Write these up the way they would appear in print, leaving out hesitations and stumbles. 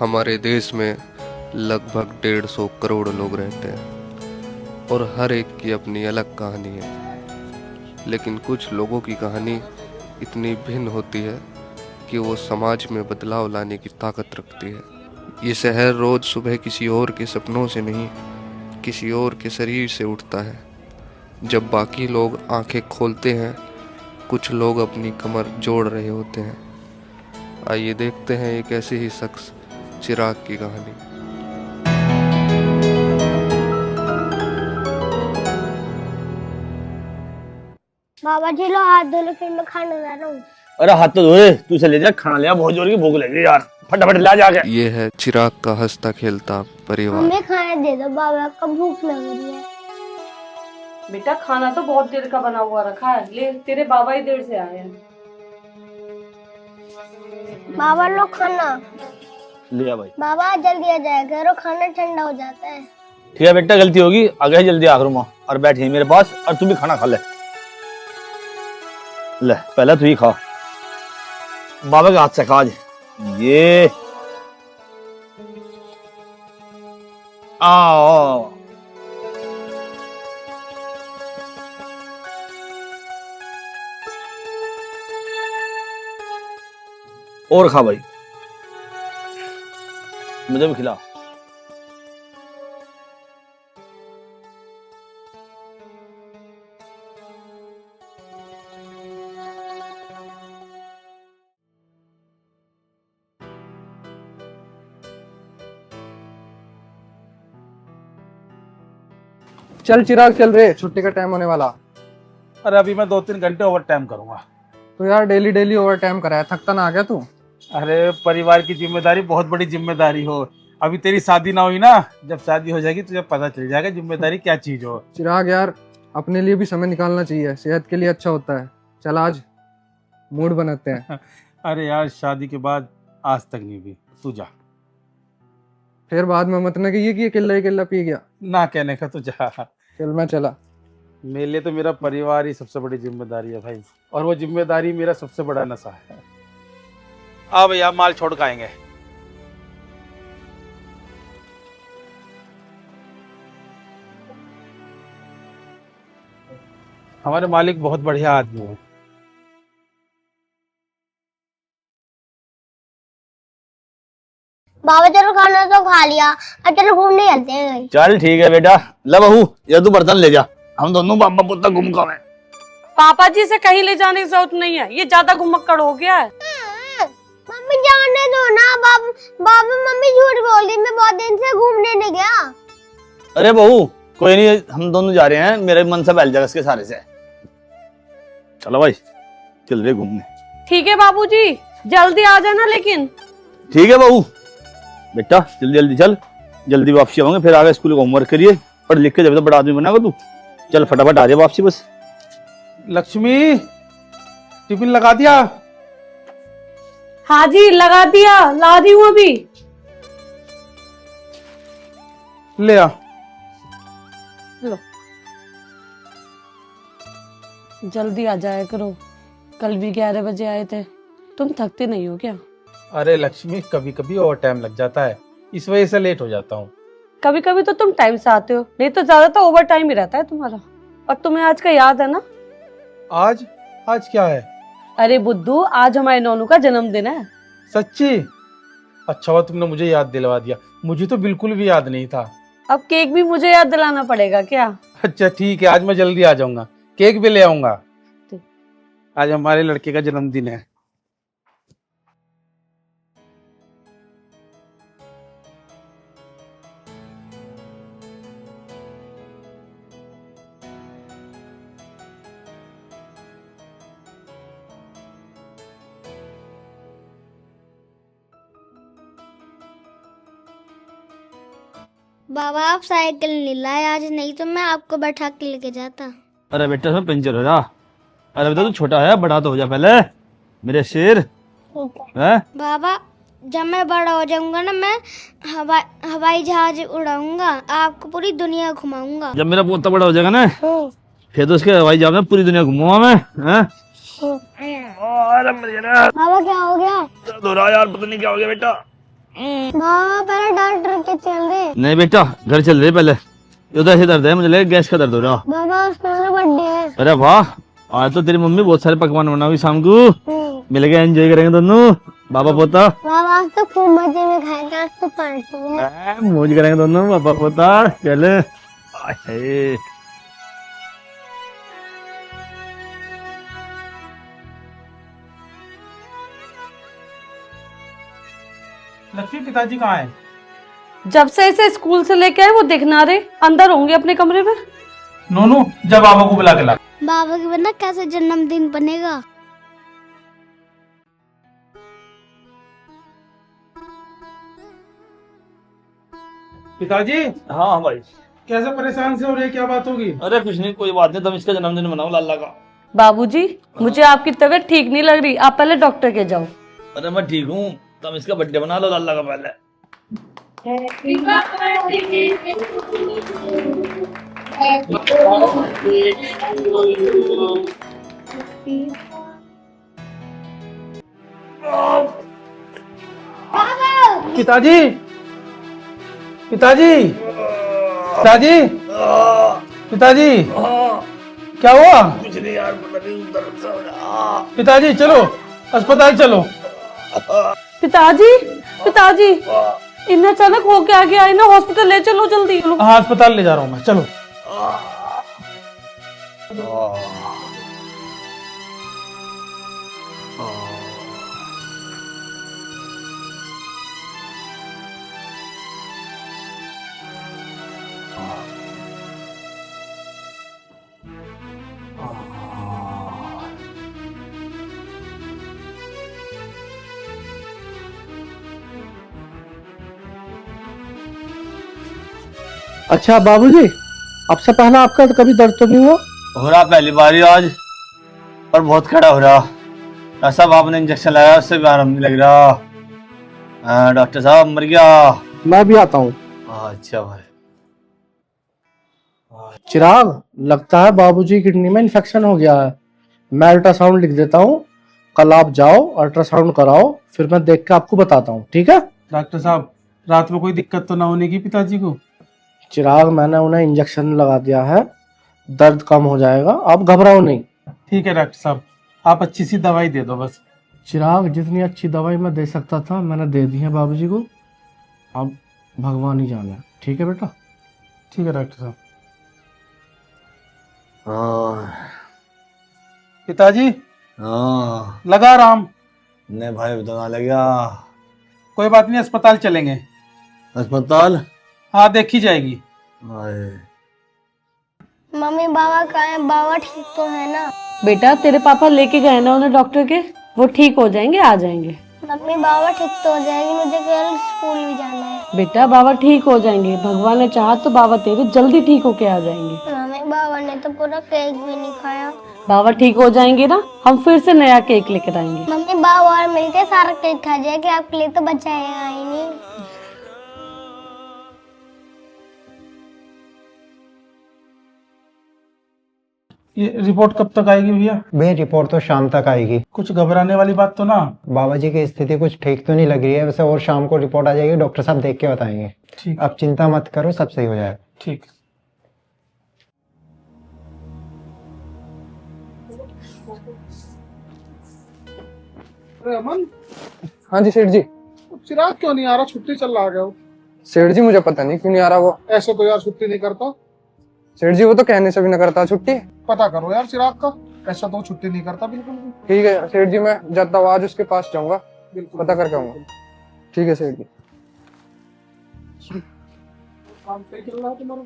हमारे देश में लगभग 150 करोड़ लोग रहते हैं और हर एक की अपनी अलग कहानी है। लेकिन कुछ लोगों की कहानी इतनी भिन्न होती है कि वो समाज में बदलाव लाने की ताकत रखती है। ये शहर रोज सुबह किसी और के सपनों से नहीं, किसी और के शरीर से उठता है। जब बाकी लोग आंखें खोलते हैं, कुछ लोग अपनी कमर जोड़ रहे होते हैं। आइए देखते हैं एक ऐसे ही शख्स चिराग की कहानी। बाबा जी लो हाथ धो लो, फिर मैं खाने जा रहा हूँ। अरे हाथ तो धोए, तू चले जा, खाना ले आ, बहुत जोर की भूख लगी यार, फटाफट ला जाके। ये है चिराग का हंसता खेलता परिवार। हमें खाने दे दो, बाबा का भूख लग रही है। बेटा खाना तो बहुत देर का बना हुआ रखा है, ले तेरे बाबा ही देर से आए हैं। बाबा लो खाना। ले आ भाई। बाबा जल्दी आ जाया करो, खाना ठंडा हो जाता है। ठीक है बेटा, गलती होगी, आ गए जल्दी आखिर में, और बैठ यहीं मेरे पास, और तू भी खाना खा ले। ले पहले तू ही खा, बाबा के हाथ से खा आज। ये आओ और खा भाई, मुझे भी खिला। चल चिराग चल रहे, छुट्टी का टाइम होने वाला। अरे अभी मैं 2-3 घंटे ओवर टाइम करूंगा। तो यार डेली डेली ओवर टाइम कराया, थकता ना आ गया तू? अरे परिवार की जिम्मेदारी बहुत बड़ी जिम्मेदारी हो। अभी तेरी शादी ना हुई ना, जब शादी हो जाएगी तुझे पता चल जाएगा जिम्मेदारी क्या चीज हो। चिराग यार, अपने लिए भी समय निकालना चाहिए, सेहत के लिए अच्छा होता है। चल आज मूड बनाते हैं। अरे यार शादी के बाद आज तक नहीं हुई, तू जा। फिर बाद में मत ना कहिए कि ये किल्ला ही किल्ला पी गया। ना कहने का तू जा। चल मैं चला। मेरे लिए तो मेरा परिवार ही सबसे बड़ी जिम्मेदारी है भाई, और वो जिम्मेदारी मेरा सबसे बड़ा नशा है। आ भैया माल छोड़ के आएंगे। हमारे मालिक बहुत बढ़िया आदमी है। बाबा चलो खाना तो खा लिया, अब चलो घूमने चलते हैं कहीं। चल ठीक है बेटा, ले बहू ये तू बर्तन ले जा, हम दोनों बाबा पुत्र घूम कर आए। पापा जी से कहीं ले जाने की जरूरत नहीं है, ये ज्यादा घुमक्कड़ हो गया है। मम्मी जाने दो ना। बाबा मम्मी झूठ बोल रही, मैं बहुत दिन से घूमने नहीं गया। अरे बहू कोई नहीं, हम दोनों जा रहे हैं, मेरे मन से बहल जाएगा इसके सारे से। चलो भाई चल रहे घूमने। ठीक है बाबूजी, जल्दी आ जाना लेकिन। ठीक है बहू, बेटा जल्दी जल्दी चल, जल्दी वापसी आऊंगे, फिर आगे स्कूल का होमवर्क करिए, पढ़ लिख के जब तो बड़ा आदमी बनेगा तू। चल फटाफट आ जाए वापसी बस। लक्ष्मी टिफिन लगा दिया? हाँ जी लगा दिया, ला रही हूँ अभी। ले आ। लो जल्दी आ जाया करो, कल भी 11 बजे आए थे। तुम थकते नहीं हो क्या? अरे लक्ष्मी कभी कभी ओवर टाइम लग जाता है, इस वजह से लेट हो जाता हूँ। कभी कभी तो तुम टाइम से आते हो, नहीं तो ज्यादातर ओवर टाइम ही रहता है तुम्हारा। और तुम्हें आज का याद है ना? आज आज क्या है? अरे बुद्धू, आज हमारे नोनू का जन्मदिन है। सच्ची? अच्छा हुआ तुमने मुझे याद दिलवा दिया, मुझे तो बिल्कुल भी याद नहीं था। अब केक भी मुझे याद दिलाना पड़ेगा क्या? अच्छा ठीक है, आज मैं जल्दी आ जाऊंगा, केक भी ले आऊंगा। आज हमारे लड़के का जन्मदिन है। बाबा आप साइकिल नहीं लाए आज, नहीं तो मैं आपको बैठा के लेके जाता। अरे बेटा इसमें पंचर हो रहा। अरे बेटा तू छोटा है, बड़ा तो हो जा पहले मेरे शेर है। बाबा जब मैं बड़ा हो जाऊंगा ना, मैं हवाई जहाज उड़ाऊंगा, आपको पूरी दुनिया घुमाऊंगा। जब मेरा पोता बड़ा हो जाएगा ना, फिर तो उसके हवाई जहाज में पूरी दुनिया घूमूंगा मैं। बाबा क्या हो गया? दर्द हो रहा यार, पता नहीं क्या हो गया बेटा। बाबा पहले डॉक्टर के चल रहे। नहीं बेटा, घर चल रहे पहले। उधर से दर्द है, मुझे लगा गैस का दर्द हो रहा। बाबा स्कूल में बर्थडे है। अरे वाह, आज तो तेरी मम्मी बहुत सारे पकवान बनाओगी शाम को। मिल गए, एंजॉय करेंगे दोनों बाबा पोता। बाबा आज तो खूब मजे में खाएंगे, आज तो पार्टी है। मौज करेंगे दोनों बाबा पोता। चल आए। लक्ष्मी पिताजी कहाँ है? जब से इसे स्कूल से लेके आए वो दिखना रहे, अंदर होंगे अपने कमरे में। नोनू, जब बाबा को बुला के ला। बाबा के बिना कैसे जन्मदिन बनेगा? पिताजी हाँ भाई। कैसे परेशान से हो रहे, क्या बात होगी? अरे कुछ नहीं, कोई बात नहीं, तुम इसका जन्मदिन मनाओ लाला का। बाबूजी, मुझे आपकी तबीयत ठीक नहीं लग रही, आप पहले डॉक्टर के जाओ। अरे मैं ठीक हूँ, तुम इसका बर्थडे बना लो लाला का पहले। पिताजी पिताजी पिताजी पिताजी क्या हुआ? कुछ नहीं यार, पता नहीं दर्द सा हो रहा। पिताजी चलो अस्पताल चलो। पिताजी, पिताजी, इन्हें अचानक होके आ गया, इन्हें हॉस्पिटल ले चलो जल्दी। हाँ अस्पताल ले जा रहा हूँ मैं, चलो। अच्छा बाबूजी, अब से पहला आपका तो कभी दर्द तो नहीं हुआ? हो रहा पहली बार ही आज, पर बहुत खड़ा हो रहा। डॉक्टर साहब आपने इंजेक्शन लगाया, उससे भी आराम नहीं लग रहा। डॉक्टर साहब मर गया। मैं भी आता हूँ। अच्छा भाई। चिराग, लगता है बाबूजी किडनी में इन्फेक्शन हो गया है। मैं अल्ट्रासाउंड लिख देता हूँ, कल आप जाओ अल्ट्रासाउंड कराओ, फिर मैं देख के आपको बताता हूँ, ठीक है? डॉक्टर साहब, रात में कोई दिक्कत तो ना होने की पिताजी को? चिराग, मैंने उन्हें इंजेक्शन लगा दिया है, दर्द कम हो जाएगा, आप घबराओ नहीं। ठीक है डॉक्टर साहब, आप अच्छी सी दवाई दे दो बस। चिराग, जितनी अच्छी दवाई मैं दे सकता था मैंने दे दी है बाबूजी को, अब भगवान ही जाने। ठीक है बेटा? ठीक है डॉक्टर साहब। पिताजी हाँ लगा आराम? नहीं भाई, तो ना लगा। कोई बात नहीं, अस्पताल चलेंगे। अस्पताल? हाँ देखी जाएगी। मम्मी बाबा कहाँ है? बाबा ठीक तो है ना? बेटा तेरे पापा लेके गए ना उन्हें डॉक्टर के, वो ठीक हो जाएंगे, आ जाएंगे। मम्मी बाबा ठीक तो हो जाएगी, मुझे कल स्कूल भी जाना है। बेटा बाबा ठीक हो जाएंगे, भगवान ने चाहा तो बाबा तेरे जल्दी ठीक होके आ जाएंगे। मम्मी बाबा ने तो पूरा केक भी नहीं खाया। बाबा ठीक हो जाएंगे ना, हम फिर से नया केक लेकर आएंगे। मम्मी बाबा और मिलके सारा केक खा जाएगी, आपके लिए तो बचाएगा ही नहीं। ये रिपोर्ट कब तक आएगी भैया? भैया रिपोर्ट तो शाम तक आएगी। कुछ घबराने वाली बात तो ना? बाबा जी की स्थिति कुछ ठीक तो नहीं लग रही है वैसे, और शाम को रिपोर्ट आ जाएगी, डॉक्टर साहब देख के बताएंगे। ठीक। आप चिंता मत करो, सब सही हो जाएगा। ठीक। अमन। हाँ जी सेठ जी। चिराग क्यों नहीं आ रहा? छुट्टी चल रहा है वो। सेठ जी मुझे पता नहीं क्यों नहीं आ रहा वो। ऐसे तो यार छुट्टी नहीं करता। सेठ जी वो तो कहने से भी ना करता छुट्टी। पता करो यार चिराग का, ऐसा तो छुट्टी नहीं करता बिल्कुल भी। ठीक है सेठ जी, मैं जाता हूँ, आज उसके पास जाऊंगा, बिल्कुल पता करके आऊंगा। ठीक है सेठ जी। काम सही चल रहा है तुम्हारा?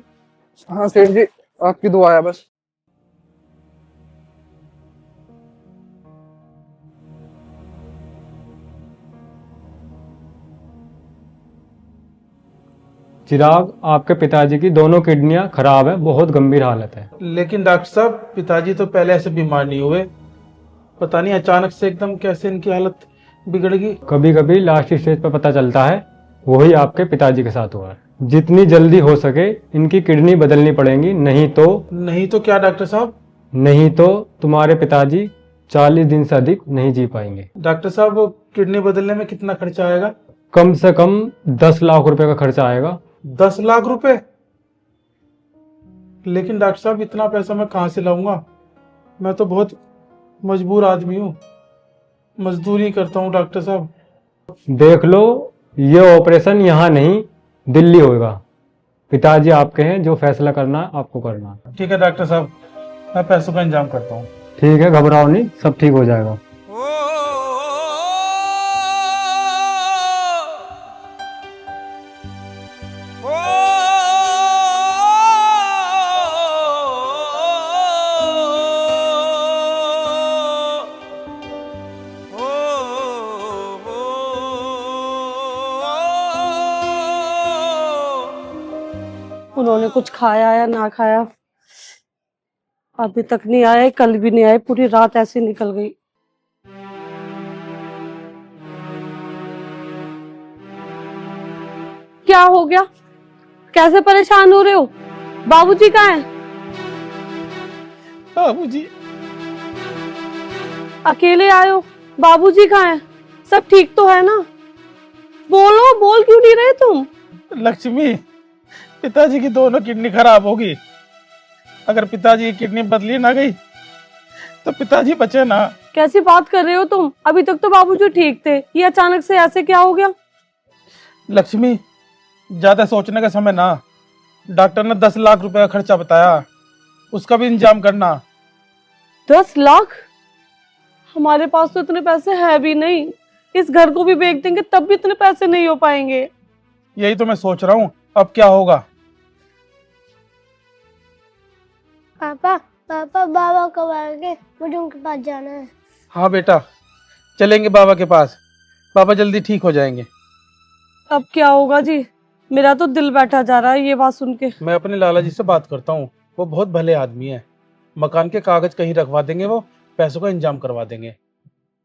हाँ सेठ जी, आपकी दुआ है बस। चिराग, आपके पिताजी की दोनों किडनियां खराब है, बहुत गंभीर हालत है। लेकिन डॉक्टर साहब, पिताजी तो पहले ऐसे बीमार नहीं हुए, पता नहीं अचानक से एकदम कैसे इनकी हालत बिगड़ गई। कभी कभी लास्ट स्टेज पर पता चलता है, वही आपके पिताजी के साथ हुआ है। जितनी जल्दी हो सके इनकी किडनी बदलनी पड़ेगी, नहीं तो क्या डॉक्टर साहब? नहीं तो तुम्हारे पिताजी 40 दिन से अधिक नहीं जी पाएंगे। डॉक्टर साहब, वो किडनी बदलने में कितना खर्चा आएगा? कम से कम 10 लाख रुपए का खर्चा आएगा। 10 लाख रुपए? लेकिन डॉक्टर साहब इतना पैसा मैं कहाँ से लाऊंगा? मैं तो बहुत मजबूर आदमी हूँ, मजदूरी करता हूँ डॉक्टर साहब। देख लो, ये ऑपरेशन यहाँ नहीं दिल्ली होगा। पिताजी आपके हैं, जो फैसला करना है आपको करना है। ठीक है डॉक्टर साहब, मैं पैसों का इंतजाम करता हूँ। ठीक है, घबराओ नहीं, सब ठीक हो जाएगा। उन्होंने कुछ खाया या ना खाया, अभी तक नहीं आए, कल भी नहीं आए, पूरी रात ऐसे निकल गई। क्या हो गया? कैसे परेशान हो रहे हो? बाबूजी कहाँ हैं? बाबूजी? अकेले आए हो? बाबूजी कहाँ हैं? सब ठीक तो है ना? बोलो, बोल क्यों नहीं रहे तुम? लक्ष्मी, पिताजी की दोनों किडनी खराब होगी। अगर पिताजी की किडनी बदली ना गई तो पिताजी बचे ना। कैसी बात कर रहे हो तुम? अभी तक तो बाबूजी ठीक थे, ये अचानक से ऐसे क्या हो गया? लक्ष्मी, ज्यादा सोचने का समय ना। डॉक्टर ने 10 लाख रुपए का खर्चा बताया, उसका भी इंतजाम करना। 10 लाख? हमारे पास तो इतने पैसे है भी नहीं, इस घर को भी बेच देंगे तब भी इतने पैसे नहीं हो पाएंगे। यही तो मैं सोच रहा हूँ, अब क्या होगा। पापा पापा बाबा कब आएंगे? मुझे उनके पास जाना है। हाँ बेटा, चलेंगे बाबा के पास, बाबा जल्दी ठीक हो जाएंगे। अब क्या होगा जी? मेरा तो दिल बैठा जा रहा है ये बात सुन के। मैं अपने लाला जी से बात करता हूँ, वो बहुत भले आदमी है। मकान के कागज कहीं रखवा देंगे, वो पैसों का इंतजाम करवा देंगे।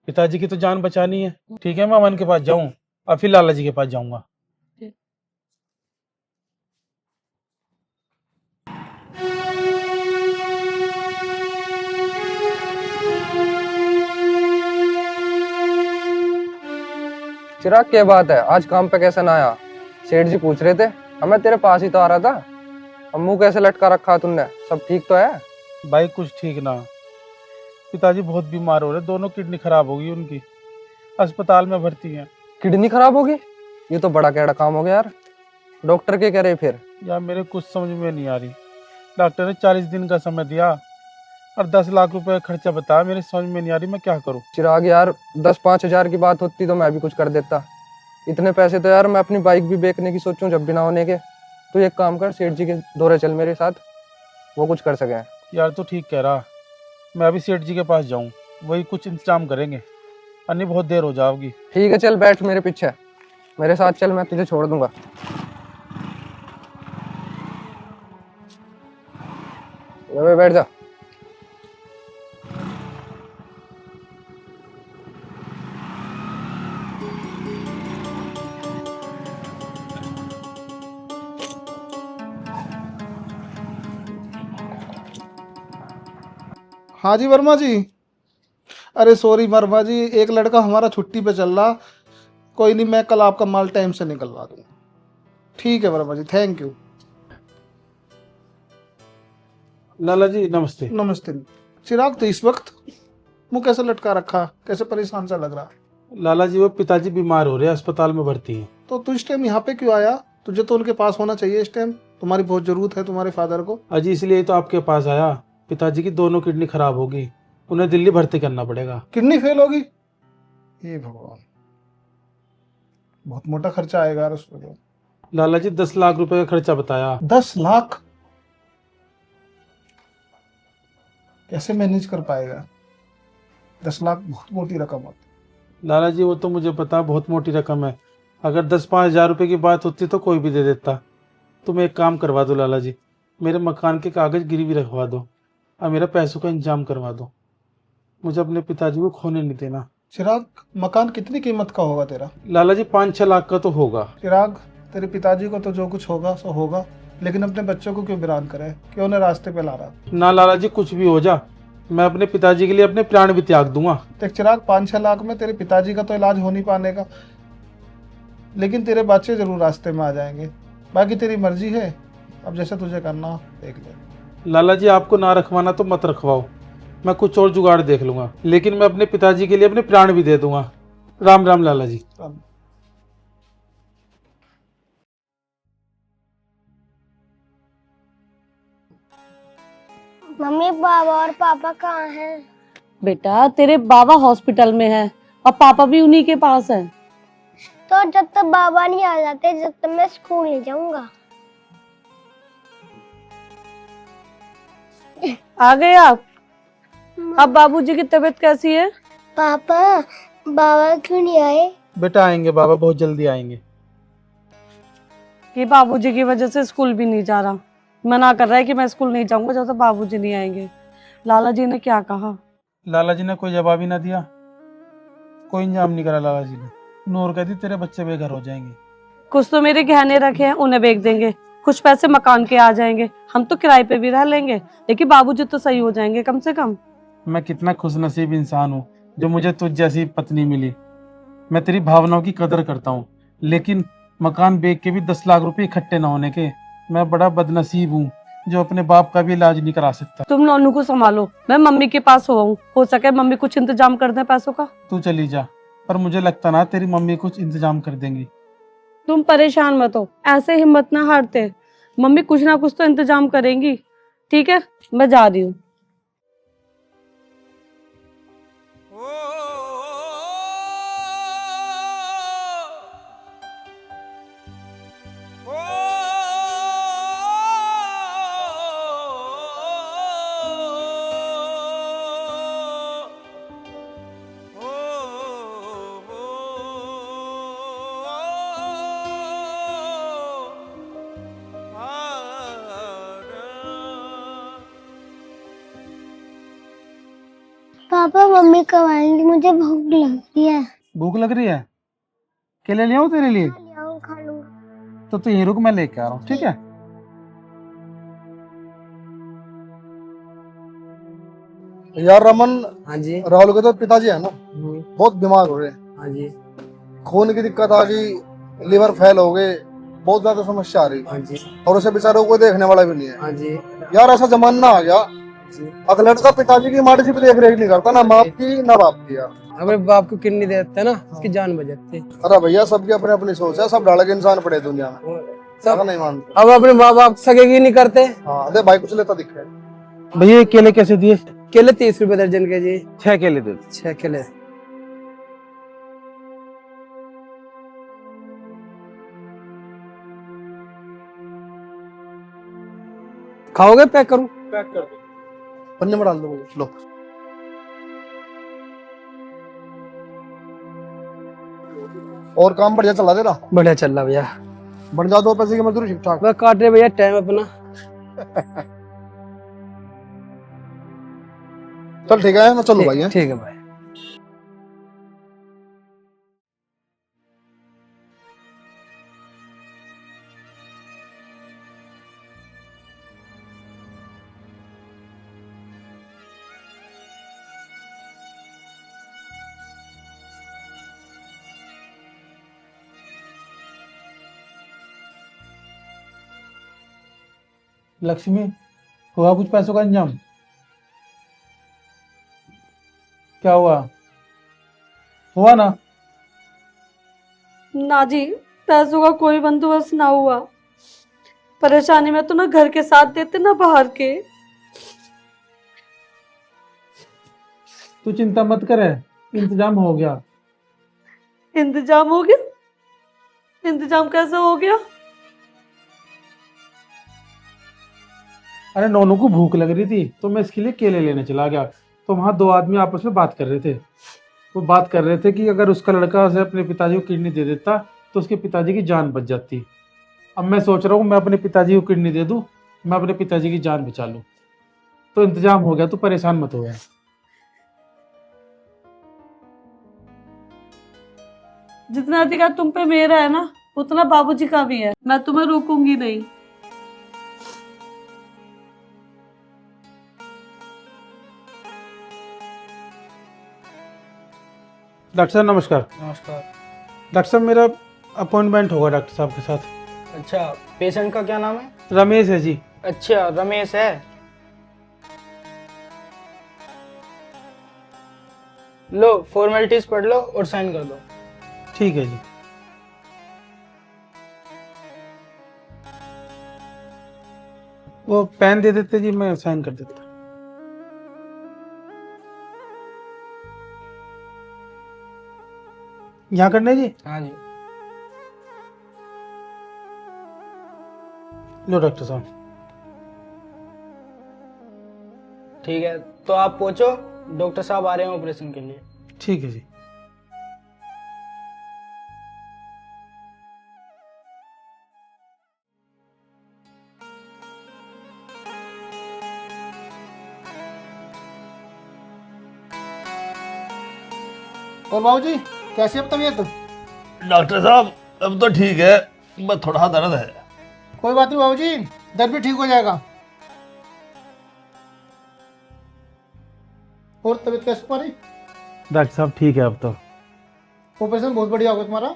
पिताजी की तो जान बचानी है। ठीक है, मैं अमन के पास जाऊँ और फिर लाला जी के पास जाऊंगा। चिराग, क्या बात है, आज काम पे कैसे ना आया? सेठ जी पूछ रहे थे, अब मैं तेरे पास ही तो आ रहा था। अब मुंह कैसे लटका रखा तुमने? सब ठीक तो है? भाई कुछ ठीक ना, पिताजी बहुत बीमार हो रहे, दोनों किडनी खराब होगी उनकी, अस्पताल में भर्ती हैं। किडनी खराब होगी? ये तो बड़ा कैड़ा काम हो गया यार। डॉक्टर क्या कह रहे फिर? यार मेरे कुछ समझ में नहीं आ रही। डॉक्टर ने 40 दिन का समय दिया और 10 लाख रुपए का खर्चा बताया, मेरे समझ में नहीं आ रही मैं क्या करूं। चिराग यार, 10-5 हजार की बात होती तो मैं भी कुछ कर देता। इतने पैसे तो यार मैं अपनी बाइक भी बेचने की सोचूं जब भी ना होने के। तू एक काम कर, सेठ जी के दौरे चल मेरे साथ, वो कुछ कर सके। यार तो ठीक कह रहा, मैं अभी सेठ जी के पास जाऊं, वही कुछ इंतजाम करेंगे, अन्य बहुत देर हो जाओगी। ठीक है, चल बैठ मेरे पीछे, मेरे साथ चल, मैं तुझे छोड़ दूंगा। बैठ जा। हाँ जी वर्मा जी। अरे सॉरी वर्मा जी, एक लड़का हमारा छुट्टी पे चल रहा। कोई नहीं, मैं कल आपका माल टाइम से निकलवा दूंगा। ठीक है वर्मा जी, थैंक यू। लाला जी नमस्ते। नमस्ते। चिराग, तो इस वक्त मुंह कैसे लटका रखा, कैसे परेशान सा लग रहा? लाला जी वो पिताजी बीमार हो रहे हैं, अस्पताल में भर्ती हैं। तो तू इस टाइम यहाँ पे क्यों आया? तुझे तो उनके पास होना चाहिए इस टाइम, तुम्हारी बहुत जरूरत है तुम्हारे फादर को। अजी इसलिए तो आपके पास आया, पिताजी की दोनों किडनी खराब होगी, उन्हें दिल्ली भर्ती करना पड़ेगा। किडनी फेल होगी? हे भगवान, बहुत मोटा खर्चा आएगा यार उसमें तो। लाला जी 10 लाख रुपए का खर्चा बताया। 10 लाख कैसे मैनेज कर पाएगा? 10 लाख बहुत मोटी रकम होती। लाला जी वो तो मुझे पता, बहुत मोटी रकम है। अगर 10-5 हजार रुपए की बात होती तो कोई भी दे देता। तुम एक काम करवा दो लाला जी, मेरे मकान के कागज गिरवी रखवा दो और मेरा पैसों का इंतजाम करवा दो। मुझे अपने पिताजी को खोने नहीं देना। चिराग, मकान कितनी कीमत का होगा तेरा? लाला जी 5-6 लाख का तो होगा। चिराग, तेरे पिताजी को तो जो कुछ होगा सो होगा, लेकिन अपने बच्चों को क्यों वीरान करे, क्यों उन्हें रास्ते पे ला रहा? ना लाला जी, कुछ भी हो जा, मैं अपने पिताजी के लिए अपने प्राण भी त्याग दूंगा। देख चिराग, 5-6 लाख में तेरे पिताजी का तो इलाज हो नहीं पाने का। लेकिन तेरे बच्चे जरूर रास्ते में आ जाएंगे। बाकी तेरी मर्जी है, अब जैसे तुझे करना हो देख ले। लाला जी आपको ना रखवाना तो मत रखवाओ, मैं कुछ और जुगाड़ देख लूंगा, लेकिन मैं अपने पिताजी के लिए अपने प्राण भी दे दूंगा। राम राम लाला जी। मम्मी बाबा और पापा कहाँ हैं? बेटा तेरे बाबा हॉस्पिटल में है और पापा भी उन्हीं के पास है। तो जब तक बाबा नहीं आ जाते जब तक मैं स्कूल नहीं जाऊंगा। आ गए आप? अब बाबूजी की तबीयत कैसी है? पापा बाबा क्यों नहीं आए? बेटा आएंगे, बाबा बहुत जल्दी आएंगे। कि बाबूजी की वजह से स्कूल भी नहीं जा रहा, मना कर रहा है कि मैं स्कूल नहीं जाऊंगा जब तक बाबूजी नहीं आएंगे। लाला जी ने क्या कहा? लाला जी ने कोई जवाब ही ना दिया, कोई इंतजाम नहीं करा लाला जी ने। नूर कहती तेरे बच्चे बेघर हो जाएंगे। कुछ तो मेरे गहने रखे हैं, उन्हें बेच देंगे, कुछ पैसे मकान के आ जाएंगे, हम तो किराए पे भी रह लेंगे, लेकिन बाबूजी तो सही हो जाएंगे कम से कम। मैं कितना खुशनसीब इंसान हूँ जो मुझे तुझ जैसी पत्नी मिली। मैं तेरी भावनाओं की कदर करता हूँ, लेकिन मकान बेच के भी 10 लाख रुपए इकट्ठे ना होने के मैं बड़ा बदनसीब हूँ जो अपने बाप का भी इलाज नहीं करा सकता। तुम नोनू को संभालो, मैं मम्मी के पास हो सके मम्मी कुछ इंतजाम कर दे पैसों का। तू चली जा, पर मुझे लगता ना तेरी मम्मी कुछ इंतजाम कर देंगी। तुम परेशान मत हो, ऐसे हिम्मत ना हारते, मम्मी कुछ ना कुछ तो इंतजाम करेंगी। ठीक है, मैं जा रही हूँ। पापा मम्मी कब आएंगी? मुझे भूख लगती है। भूख लग रही है? केले ले आऊं तेरे लिए? ले आओ, खा लूंगा। तो तू यहीं रुक, मैं लेके आ रहा हूँ, ठीक है? यार रमन, हाँ जी। राहुल के तो पिताजी है ना, बहुत बीमार हो रहे हैं। हाँ जी। खून की दिक्कत आ गई, लिवर फेल हो गए, बहुत ज्यादा समस्या आ रही। हाँ जी। और उसे बेचारों को देखने वाला भी नहीं है। हाँ जी। यार ऐसा जमाना आ गया, अगर लड़का पिताजी की माटी से भी देख रेख नहीं करता, ना माँ की ना बाप की। यार अपने बाप को किडनी दे देते ना, उसकी जान बच जाती। अरे भैया सबकी अपनी अपनी सोच है, सब ढाल इंसान पड़े दुनिया में, सब नहीं मानते। अब अपने माँ बाप सगे की नहीं करते। हाँ दे भाई, कुछ लेता दिखे। भैया केले कैसे दिए? केले 30 रुपए दर्जन के जी। 6 केले दे। 6 केले। खाओगे? पैक करूं? पैक कर दो, पन्ने में डाल दो। लो और काम बढ़िया चला दे रहा? बढ़िया चल रहा भैया। बन जा 2 पैसे की मजदूरी ठीक ठाक। मैं काट रहे भैया टाइम अपना। चल ठीक है, मैं चलूं भाई। ठीक है भाई। लक्ष्मी, हुआ कुछ पैसों का इंतजाम? क्या हुआ? हुआ ना? ना जी, पैसों का कोई बंदोबस्त ना हुआ। परेशानी में तो ना घर के साथ देते ना बाहर के। तू चिंता मत करे, इंतजाम हो गया। इंतजाम हो गया? इंतजाम कैसे हो गया? अरे नोनू को भूख लग रही थी तो मैं इसके लिए केले लेने चला गया, तो वहां 2 आदमी आपस में बात कर रहे थे। वो बात कर रहे थे कि अगर उसका लड़का उसे अपने पिताजी को किडनी दे देता तो उसके पिताजी की जान बच जाती। अब मैं सोच रहा हूँ मैं अपने पिताजी को किडनी दे दूँ, मैं अपने पिताजी की जान बचा लूँ। तो इंतजाम हो गया, तो परेशान मत हो गया। जितना अधिकार तुम पे मेरा है ना, उतना बाबूजी का भी है। मैं तुम्हें रोकूंगी नहीं। डॉक्टर साहब नमस्कार। नमस्कार। डॉक्टर साहब, मेरा अपॉइंटमेंट होगा डॉक्टर साहब के साथ। अच्छा, पेशेंट का क्या नाम है? रमेश है जी। अच्छा, रमेश है। लो, फॉर्मेलिटीज पढ़ लो और साइन कर दो। ठीक है जी। वो पेन दे देते जी, मैं साइन कर देता। यहाँ करना है जी? हाँ जी। लो डॉक्टर साहब। ठीक है, तो आप पहुंचो, डॉक्टर साहब आ रहे हैं ऑपरेशन के लिए। ठीक है जी। और बाबूजी कैसी अब तबीयत? डॉक्टर साहब अब तो ठीक है, बस थोड़ा दर्द है। कोई बात नहीं बाबूजी, दर्द भी ठीक हो जाएगा। और तबीयत कैसी तुम्हारी? डॉक्टर साहब ठीक है अब तो। ऑपरेशन बहुत बढ़िया होगा तुम्हारा।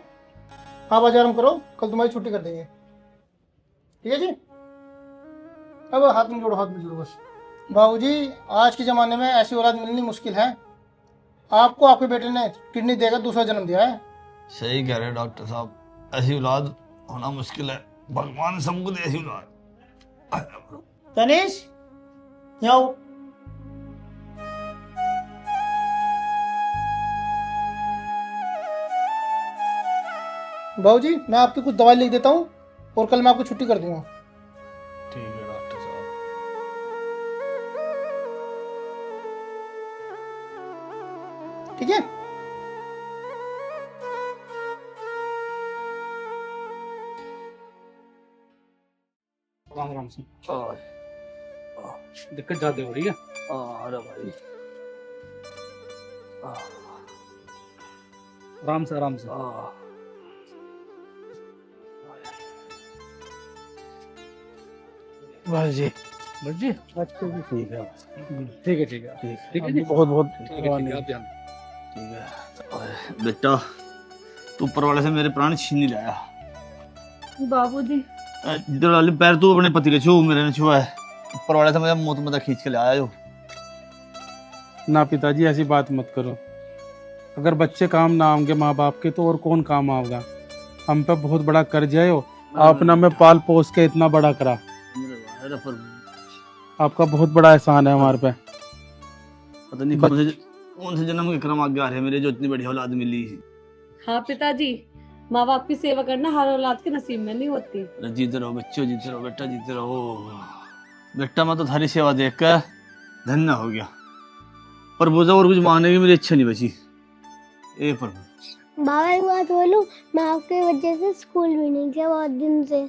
आप आज आराम करो, कल तुम्हारी छुट्टी कर देंगे। ठीक है जी? अब हाथ में जोड़ो, हाथ में जोड़ो बस। बाबूजी आज के ज़माने में ऐसी औलाद मिलनी मुश्किल है। आपको आपके बेटे ने किडनी देकर दूसरा जन्म दिया है। सही कह रहे हैं डॉक्टर साहब, ऐसी औलाद होना मुश्किल है। भगवान सबको दे ऐसी औलाद। तनीश, यहाँ आओ। बाबूजी मैं आपकी कुछ दवाई लिख देता हूँ और कल मैं आपको छुट्टी कर दूंगा। ठीक है डॉक्टर साहब। ठीक है? राम से दिक्कत ज्यादा हो रही है। अरे भाई आराम से आराम से। बस जी। बस जी, अच्छा जी, ठीक है। ठीक है ठीक है ठीक है जी। बहुत बहुत ठीक है ठीक है, आप ध्यान। ठीक है बेटा, तू ऊपर वाले से मेरे प्राण छीन नहीं लाया। बाबूजी जिधर वाले पैर तू अपने पति के छू, मेरे ने छुआ है। ऊपर वाले से मुझे मुंह में खींच के ले आया जो। ना पिताजी ऐसी बात मत करो। अगर बच्चे काम ना आएंगे माँ बाप के तो और कौन काम आएगा। हम पे बहुत बड़ा कर्ज है। आपने हमें पाल पोस के इतना बड़ा करा। आपका बहुत बड़ा एहसान है हमारे पे। पता नहीं कौन से जन्म के क्रम आगे आ रहे हैं मेरे, जो इतनी बढ़िया औलाद मिली। हाँ पिताजी, माँ बाप की सेवा करना हर औलाद के नसीब में नहीं होती। जीते रहो बच्चों, जीते रहो बेटा, जीते रहो। बेटा मैं तो थारी सेवा देख कर धन्य हो गया। प्रभु से और कुछ मांगने की मेरी इच्छा नहीं बची। ए प्रभु। बाबा एक बात बोलूं, मैं आपके वजह से स्कूल भी नहीं गया बहुत दिन से।